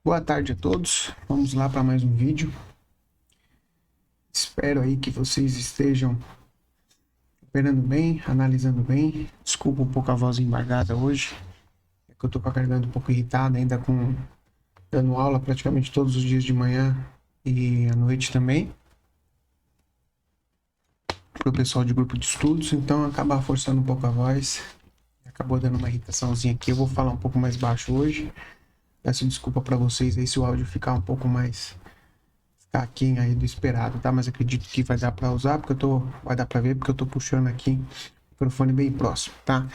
Boa tarde a todos, vamos lá para mais um vídeo. Espero aí que vocês estejam operando bem, analisando bem. Desculpa um pouco a voz embargada hoje, é que eu tô com a garganta um pouco irritada, ainda dando aula praticamente todos os dias de manhã e à noite também, para o pessoal de grupo de estudos, então acaba forçando um pouco a voz, acabou dando uma irritaçãozinha aqui. Eu vou falar um pouco mais baixo hoje, peço desculpa para vocês aí se o áudio ficar um pouco mais aquém aí do esperado, tá? Mas acredito que vai dar para usar, porque vai dar para ver, porque eu tô puxando aqui o microfone bem próximo, tá?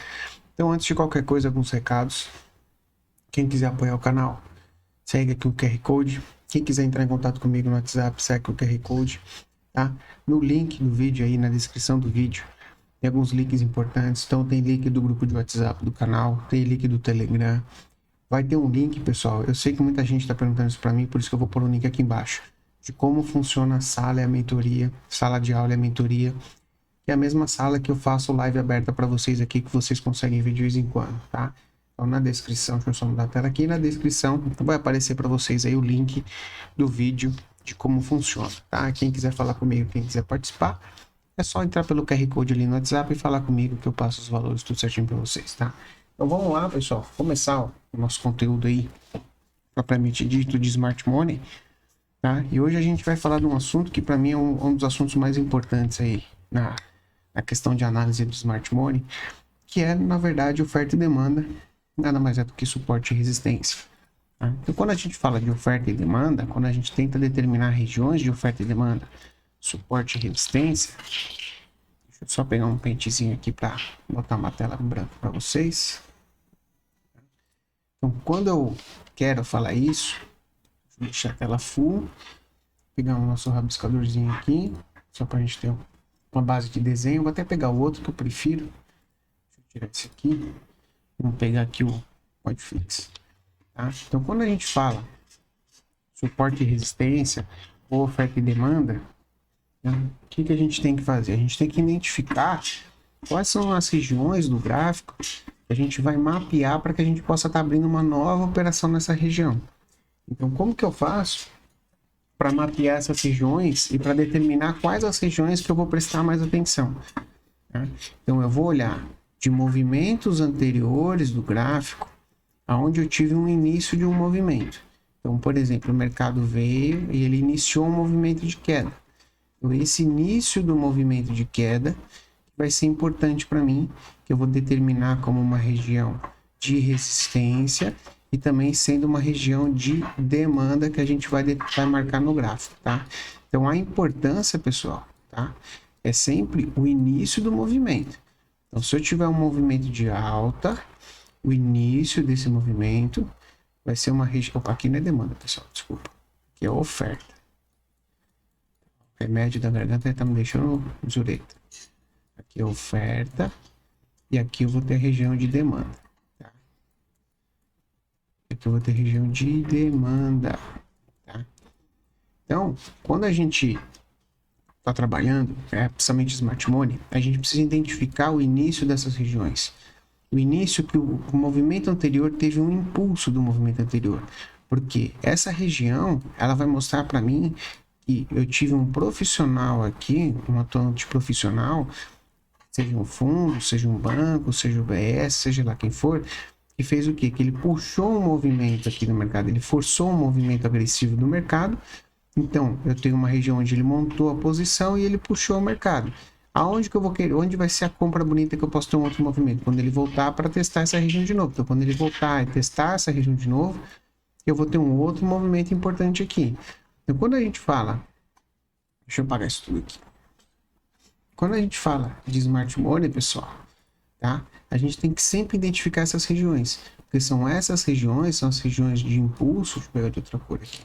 Então, antes de qualquer coisa, alguns recados. Quem quiser apoiar o canal, segue aqui o QR Code. Quem quiser entrar em contato comigo no WhatsApp, segue o QR Code, tá? No link do vídeo aí, na descrição do vídeo, tem alguns links importantes. Então, tem link do grupo de WhatsApp do canal, tem link do Telegram. Vai ter um link, pessoal. Eu sei que muita gente está perguntando isso para mim, por isso que eu vou pôr o link aqui embaixo, de como funciona a sala e a mentoria, sala de aula e a mentoria, que é a mesma sala que eu faço live aberta para vocês aqui, que vocês conseguem ver de vez em quando, tá? Então, na descrição, deixa eu só mudar a tela aqui, na descrição vai aparecer para vocês aí o link do vídeo de como funciona, tá? Quem quiser falar comigo, quem quiser participar, é só entrar pelo QR Code ali no WhatsApp e falar comigo que eu passo os valores tudo certinho para vocês, tá? Então, vamos lá, pessoal, começar o nosso conteúdo aí, propriamente dito, de Smart Money. Tá? E hoje a gente vai falar de um assunto que para mim é um dos assuntos mais importantes aí na questão de análise do Smart Money, que é, na verdade, oferta e demanda, nada mais é do que suporte e resistência. Tá? Então, quando a gente fala de oferta e demanda, quando a gente tenta determinar regiões de oferta e demanda, suporte e resistência, deixa eu só pegar um pentezinho aqui para botar uma tela branca para vocês. Então, quando eu quero falar isso, vou deixar a tela full, pegar o nosso rabiscadorzinho aqui, só para a gente ter uma base de desenho. Vou até pegar o outro que eu prefiro. Deixa eu tirar esse aqui. Vamos pegar aqui o Podfix. Tá? Então, quando a gente fala suporte e resistência, ou oferta e demanda, né, o que a gente tem que fazer? A gente tem que identificar quais são as regiões do gráfico que a gente vai mapear para que a gente possa estar abrindo uma nova operação nessa região. Então, como que eu faço para mapear essas regiões e para determinar quais as regiões que eu vou prestar mais atenção? Tá? Então, eu vou olhar de movimentos anteriores do gráfico, aonde eu tive um início de um movimento. Então, por exemplo, o mercado veio e ele iniciou um movimento de queda. Então, esse início do movimento de queda vai ser importante para mim, que eu vou determinar como uma região de resistência e também sendo uma região de demanda que a gente vai marcar no gráfico, tá? Então, a importância, pessoal, tá? É sempre o início do movimento. Então, se eu tiver um movimento de alta, o início desse movimento vai ser uma região... Opa, aqui não é demanda, pessoal, desculpa. Aqui é oferta. O remédio da garganta está me deixando zureta. Aqui é oferta e aqui eu vou ter a região de demanda. Aqui eu vou ter região de demanda, tá? Então, quando a gente está trabalhando, principalmente Smart Money, a gente precisa identificar o início dessas regiões. O início que o movimento anterior teve um impulso do movimento anterior. Porque essa região, ela vai mostrar para mim que eu tive um profissional aqui, um atuante profissional, seja um fundo, seja um banco, seja o BS, seja lá quem for, que fez o quê? Que ele puxou um movimento aqui no mercado, ele forçou um movimento agressivo do mercado. Então, eu tenho uma região onde ele montou a posição e ele puxou o mercado. Aonde que eu vou querer? Onde vai ser a compra bonita que eu posso ter um outro movimento? Quando ele voltar para testar essa região de novo. Então, quando ele voltar e testar essa região de novo, eu vou ter um outro movimento importante aqui. Então, quando a gente fala... Deixa eu apagar isso tudo aqui. Quando a gente fala de Smart Money, pessoal, tá? A gente tem que sempre identificar essas regiões, porque são essas regiões, são as regiões de impulso, deixa eu pegar de outra cor aqui,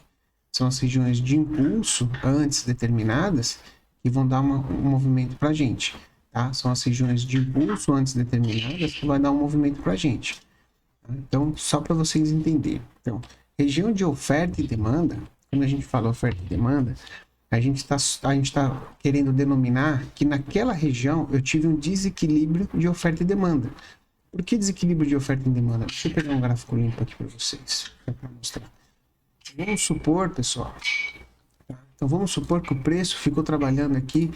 são as regiões de impulso antes determinadas que vão dar um movimento para a gente, tá? São as regiões de impulso antes determinadas que vai dar um movimento para a gente. Tá? Então, só para vocês entenderem. Então, região de oferta e demanda, quando a gente fala oferta e demanda, a gente está querendo denominar que naquela região eu tive um desequilíbrio de oferta e demanda. Por que desequilíbrio de oferta e demanda? Deixa eu pegar um gráfico limpo aqui para vocês, para mostrar. Vamos supor, pessoal, então vamos supor que o preço ficou trabalhando aqui,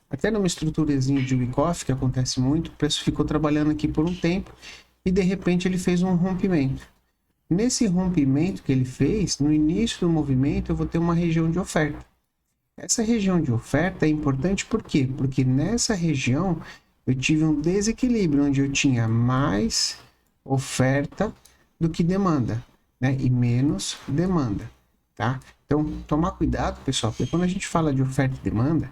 até numa estruturazinha de Wyckoff, que acontece muito, o preço ficou trabalhando aqui por um tempo e de repente ele fez um rompimento. Nesse rompimento que ele fez, no início do movimento eu vou ter uma região de oferta. Essa região de oferta é importante por quê? Porque nessa região eu tive um desequilíbrio, onde eu tinha mais oferta do que demanda, né? E menos demanda, tá? Então, tomar cuidado, pessoal, porque quando a gente fala de oferta e demanda,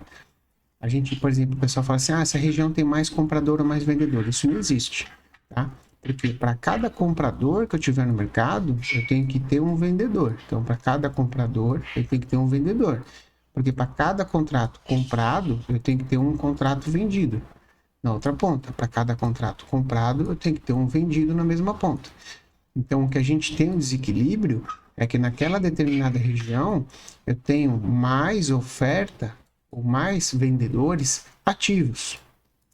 a gente, por exemplo, o pessoal fala assim, essa região tem mais comprador ou mais vendedor. Isso não existe, tá? Porque para cada comprador que eu tiver no mercado, eu tenho que ter um vendedor. Então, para cada comprador, eu tenho que ter um vendedor. Porque para cada contrato comprado, eu tenho que ter um contrato vendido na outra ponta. Para cada contrato comprado, eu tenho que ter um vendido na mesma ponta. Então, o que a gente tem um desequilíbrio é que naquela determinada região, eu tenho mais oferta ou mais vendedores ativos,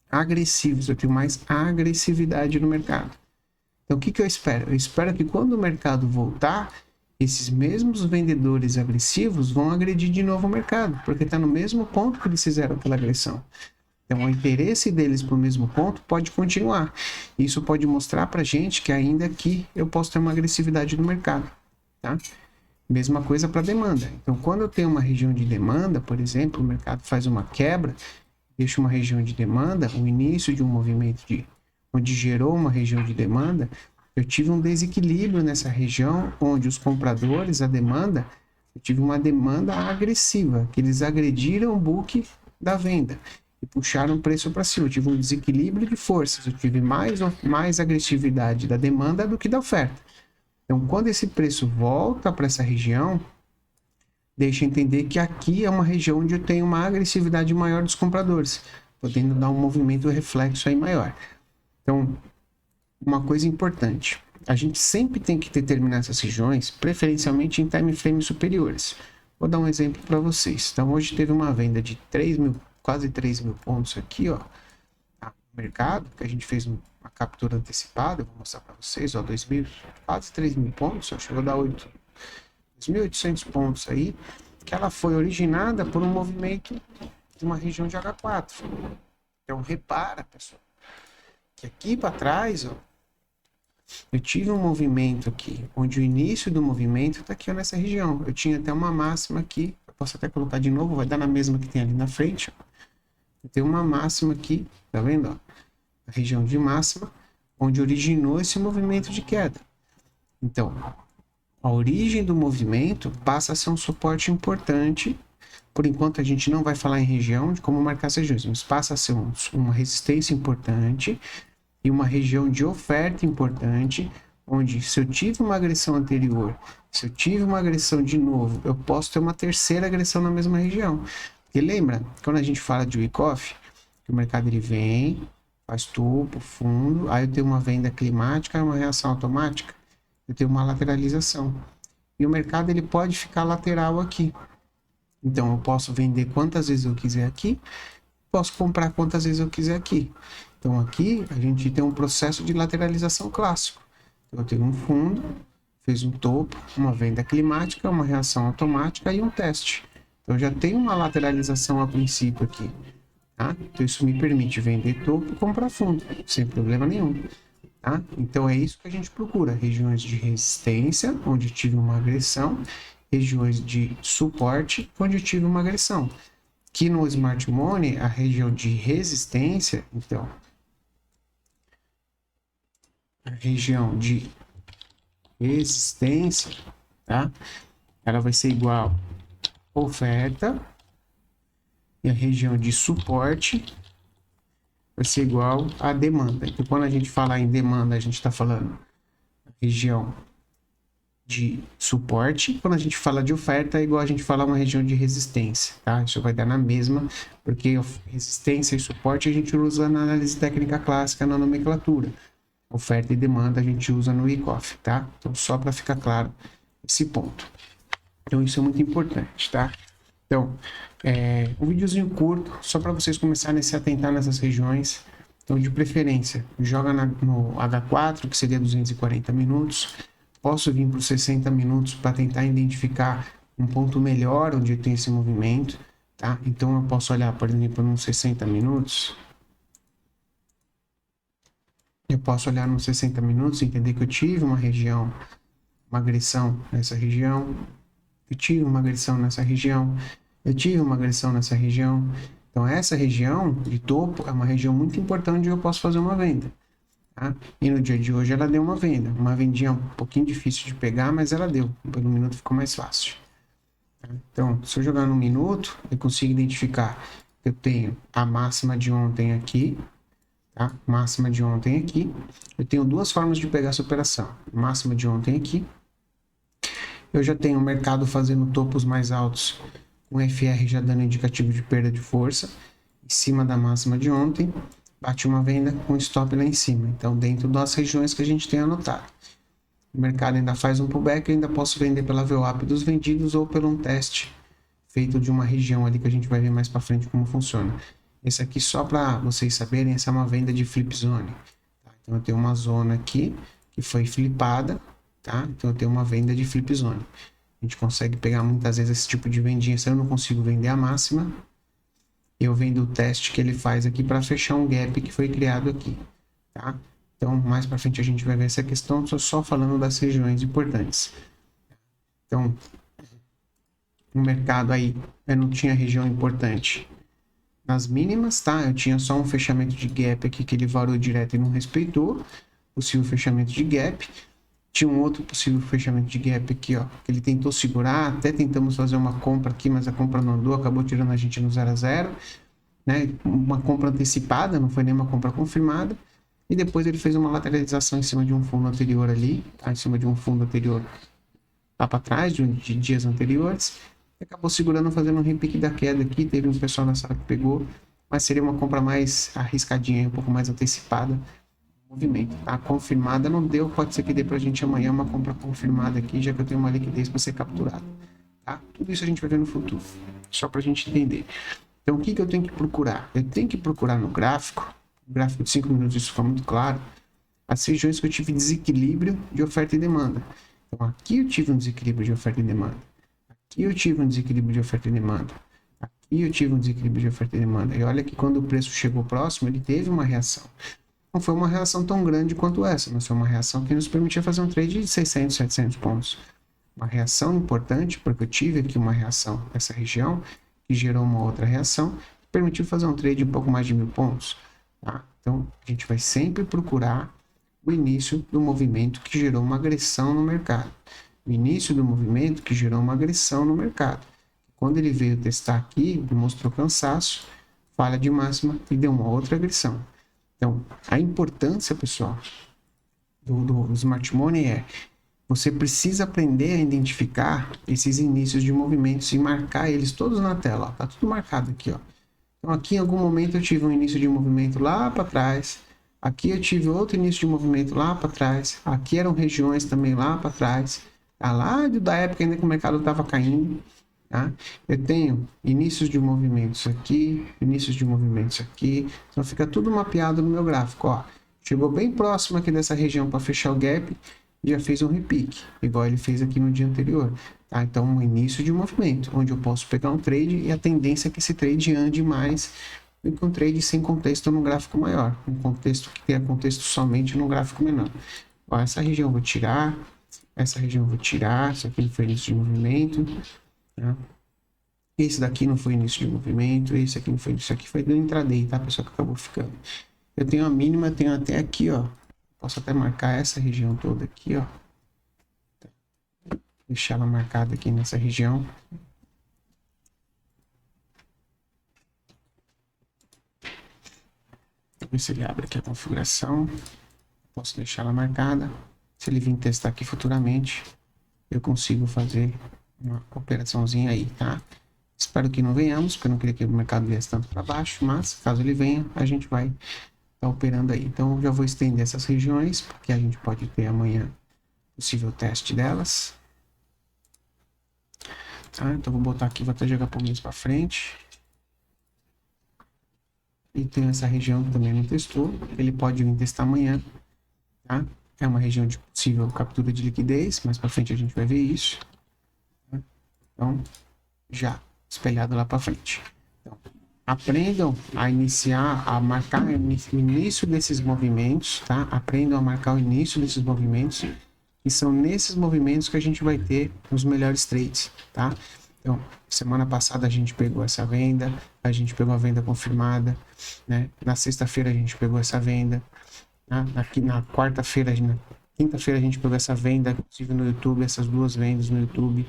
agressivos. Eu tenho mais agressividade no mercado. Então, o que eu espero? Eu espero que quando o mercado voltar, esses mesmos vendedores agressivos vão agredir de novo o mercado, porque está no mesmo ponto que eles fizeram aquela agressão. Então, o interesse deles para o mesmo ponto pode continuar. Isso pode mostrar para a gente que ainda aqui eu posso ter uma agressividade no mercado, tá? Mesma coisa para demanda. Então, quando eu tenho uma região de demanda, por exemplo, o mercado faz uma quebra, deixa uma região de demanda, o início de um movimento onde gerou uma região de demanda, eu tive um desequilíbrio nessa região, onde os compradores, a demanda, eu tive uma demanda agressiva, que eles agrediram o book da venda e puxaram o preço para cima. Eu tive um desequilíbrio de forças, eu tive mais agressividade da demanda do que da oferta. Então, quando esse preço volta para essa região, deixa entender que aqui é uma região onde eu tenho uma agressividade maior dos compradores, podendo dar um movimento reflexo aí maior. Então, uma coisa importante, a gente sempre tem que determinar essas regiões, preferencialmente em time frames superiores. Vou dar um exemplo para vocês. Então, hoje teve uma venda de quase 3 mil pontos aqui, ó, no mercado, que a gente fez uma captura antecipada, eu vou mostrar para vocês, ó, quase 3 mil pontos, acho que vou dar 2.800 pontos aí, que ela foi originada por um movimento de uma região de H4. Então, repara, pessoal, que aqui para trás, ó, eu tive um movimento aqui, onde o início do movimento está aqui ó, nessa região. Eu tinha até uma máxima aqui, eu posso até colocar de novo, vai dar na mesma que tem ali na frente. Ó. Eu tenho uma máxima aqui, tá vendo? Ó? A região de máxima, onde originou esse movimento de queda. Então, a origem do movimento passa a ser um suporte importante. Por enquanto, a gente não vai falar em região de como marcar essas regiões, mas passa a ser uma resistência importante e uma região de oferta importante, onde se eu tive uma agressão anterior, se eu tive uma agressão de novo, eu posso ter uma terceira agressão na mesma região. Porque lembra, quando a gente fala de Wyckoff, que o mercado ele vem, faz topo, fundo, aí eu tenho uma venda climática, uma reação automática, eu tenho uma lateralização. E o mercado ele pode ficar lateral aqui. Então eu posso vender quantas vezes eu quiser aqui, posso comprar quantas vezes eu quiser aqui. Então aqui a gente tem um processo de lateralização clássico. Eu tenho um fundo, fez um topo, uma venda climática, uma reação automática e um teste. Então eu já tenho uma lateralização a princípio aqui. Tá? Então isso me permite vender topo e comprar fundo, sem problema nenhum. Tá? Então é isso que a gente procura, regiões de resistência, onde eu tive uma agressão, regiões de suporte, onde eu tive uma agressão. Que no Smart Money, a região de resistência, então, a região de resistência, tá? Ela vai ser igual oferta, e a região de suporte vai ser igual a demanda. Então, quando a gente falar em demanda, a gente está falando região de suporte. Quando a gente fala de oferta, é igual a gente falar uma região de resistência, tá? Isso vai dar na mesma, porque resistência e suporte a gente usa na análise técnica clássica, na nomenclatura. Oferta e demanda a gente usa no Wyckoff, tá? Então, só para ficar claro esse ponto. Então, isso é muito importante, tá? Então, um videozinho curto, só para vocês começarem a se atentar nessas regiões. Então, de preferência, joga no H4, que seria 240 minutos. Posso vir para os 60 minutos para tentar identificar um ponto melhor onde tem esse movimento, tá? Então eu posso olhar, por exemplo, nos 60 minutos. Eu posso olhar nos 60 minutos e entender que eu tive uma região, uma agressão nessa região, eu tive uma agressão nessa região, eu tive uma agressão nessa região. Então essa região de topo é uma região muito importante onde eu posso fazer uma venda. Tá? E no dia de hoje ela deu uma venda, uma vendinha um pouquinho difícil de pegar, mas ela deu. Pelo minuto ficou mais fácil. Tá? Então, se eu jogar no minuto, eu consigo identificar que eu tenho a máxima de ontem aqui, tá? Máxima de ontem aqui. Eu tenho duas formas de pegar essa operação. Máxima de ontem aqui. Eu já tenho o mercado fazendo topos mais altos, com FR já dando indicativo de perda de força, em cima da máxima de ontem. Bate uma venda com stop lá em cima. Então, dentro das regiões que a gente tem anotado. O mercado ainda faz um pullback, eu ainda posso vender pela VWAP dos vendidos ou pelo um teste feito de uma região ali que a gente vai ver mais para frente como funciona. Esse aqui, só para vocês saberem, essa é uma venda de flip zone. Tá? Então, eu tenho uma zona aqui que foi flipada, tá? Então, eu tenho uma venda de flip zone. A gente consegue pegar muitas vezes esse tipo de vendinha. Se eu não consigo vender a máxima, eu vendo o teste que ele faz aqui para fechar um gap que foi criado aqui, tá? Então, mais para frente a gente vai ver essa questão, estou só falando das regiões importantes. Então, no mercado aí, eu não tinha região importante nas mínimas, tá? Eu tinha só um fechamento de gap aqui que ele varou direto e não respeitou, possível fechamento de gap. Tinha um outro possível fechamento de gap aqui, ó, que ele tentou segurar, até tentamos fazer uma compra aqui, mas a compra não andou, acabou tirando a gente no 0 a 0, né? Uma compra antecipada, não foi nem uma compra confirmada. E depois ele fez uma lateralização em cima de um fundo anterior ali, tá? Em cima de um fundo anterior lá para trás, de dias anteriores. E acabou segurando, fazendo um repique da queda aqui. Teve um pessoal na sala que pegou, mas seria uma compra mais arriscadinha, um pouco mais antecipada. Movimento, tá? Confirmada não deu, pode ser que dê pra gente amanhã uma compra confirmada aqui, já que eu tenho uma liquidez para ser capturada, tá? Tudo isso a gente vai ver no futuro, só pra gente entender. Então, o que eu tenho que procurar? Eu tenho que procurar no gráfico de 5 minutos, isso fica muito claro, as regiões que eu tive desequilíbrio de oferta e demanda. Então, aqui eu tive um desequilíbrio de oferta e demanda. Aqui eu tive um desequilíbrio de oferta e demanda. Aqui eu tive um desequilíbrio de oferta e demanda. E olha que quando o preço chegou próximo, ele teve uma reação. Não foi uma reação tão grande quanto essa, mas foi uma reação que nos permitia fazer um trade de 600, 700 pontos. Uma reação importante, porque eu tive aqui uma reação nessa região, que gerou uma outra reação, que permitiu fazer um trade de um pouco mais de 1000 pontos. Tá? Então, a gente vai sempre procurar o início do movimento que gerou uma agressão no mercado. O início do movimento que gerou uma agressão no mercado. Quando ele veio testar aqui, mostrou cansaço, falha de máxima e deu uma outra agressão. Então, a importância, pessoal, do Smart Money é você precisa aprender a identificar esses inícios de movimentos e marcar eles todos na tela. Ó. Tá tudo marcado aqui, ó. Então, aqui em algum momento eu tive um início de movimento lá para trás. Aqui eu tive outro início de movimento lá para trás. Aqui eram regiões também lá para trás. Tá? Lá da época ainda que o mercado estava caindo. Tá? Eu tenho inícios de movimentos aqui, inícios de movimentos aqui. Então fica tudo mapeado no meu gráfico. Ó. Chegou bem próximo aqui dessa região para fechar o gap. Já fez um repique, igual ele fez aqui no dia anterior. Tá? Então, um início de movimento, onde eu posso pegar um trade e a tendência é que esse trade ande mais do que um trade sem contexto no gráfico maior. Um contexto que tenha contexto somente no gráfico menor. Ó, essa região eu vou tirar, essa região eu vou tirar, isso aqui não foi início de movimento. Tá? Esse daqui não foi início de movimento, esse aqui não foi, isso aqui foi do intraday, tá, pessoal, que acabou ficando. Eu tenho a mínima, tenho até aqui, ó. Posso até marcar essa região toda aqui, ó. Deixar ela marcada aqui nessa região. Ver se ele abre aqui a configuração. Posso deixar ela marcada. Se ele vir testar aqui futuramente, eu consigo fazer uma operaçãozinha aí, tá? Espero que não venhamos, porque eu não queria que o mercado viesse tanto para baixo, mas caso ele venha, a gente vai tá operando aí. Então, já vou estender essas regiões, porque a gente pode ter amanhã possível teste delas. Tá? Então, vou botar aqui, vou até jogar por mês para frente. E tem essa região que também não testou. Ele pode vir testar amanhã. Tá? é uma região de possível captura de liquidez, mais para frente a gente vai ver isso, né? Então, já espelhado lá para frente. Então, aprendam a iniciar, a marcar o início desses movimentos, tá? Aprendam a marcar o início desses movimentos, e são nesses movimentos que a gente vai ter os melhores trades, tá? Então, semana passada a gente pegou essa venda, a gente pegou a venda confirmada, né? Na sexta-feira a gente pegou essa venda, né? Na quarta-feira, na quinta-feira a gente pegou essa venda, inclusive no YouTube, essas duas vendas no YouTube.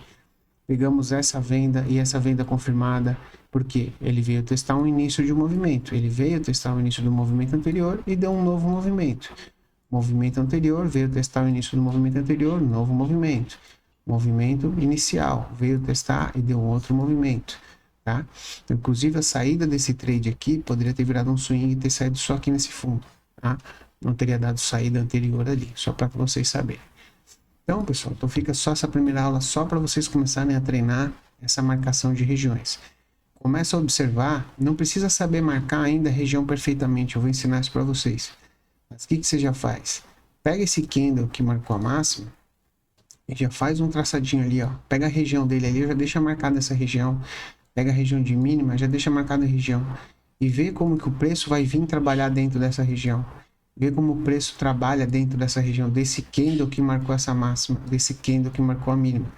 Pegamos essa venda e essa venda confirmada, porque ele veio testar um início de um movimento. Ele veio testar o início do movimento anterior e deu um novo movimento. Movimento anterior, veio testar o início do movimento anterior, novo movimento. Movimento inicial, veio testar e deu outro movimento, tá? Inclusive a saída desse trade aqui poderia ter virado um swing e ter saído só aqui nesse fundo, tá? Não teria dado saída anterior ali, só para vocês saberem. Então, pessoal, então fica só essa primeira aula só para vocês começarem a treinar essa marcação de regiões. Começa a observar, não precisa saber marcar ainda a região perfeitamente, eu vou ensinar isso para vocês. Mas o que você já faz? Pega esse candle que marcou a máxima e já faz um traçadinho ali, ó. Pega a região dele ali, já deixa marcada essa região. Pega a região de mínima, já deixa marcada a região. E vê como que o preço vai vir trabalhar dentro dessa região. Vê como o preço trabalha dentro dessa região, desse candle que marcou essa máxima, desse candle que marcou a mínima.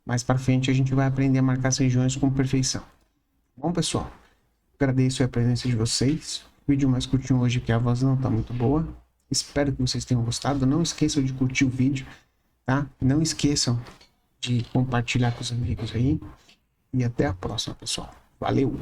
Mais para frente a gente vai aprender a marcar as regiões com perfeição. Bom, pessoal, agradeço a presença de vocês. Vídeo mais curtinho hoje, que a voz não está muito boa. Espero que vocês tenham gostado. Não esqueçam de curtir o vídeo, tá? Não esqueçam de compartilhar com os amigos aí. E até a próxima, pessoal. Valeu!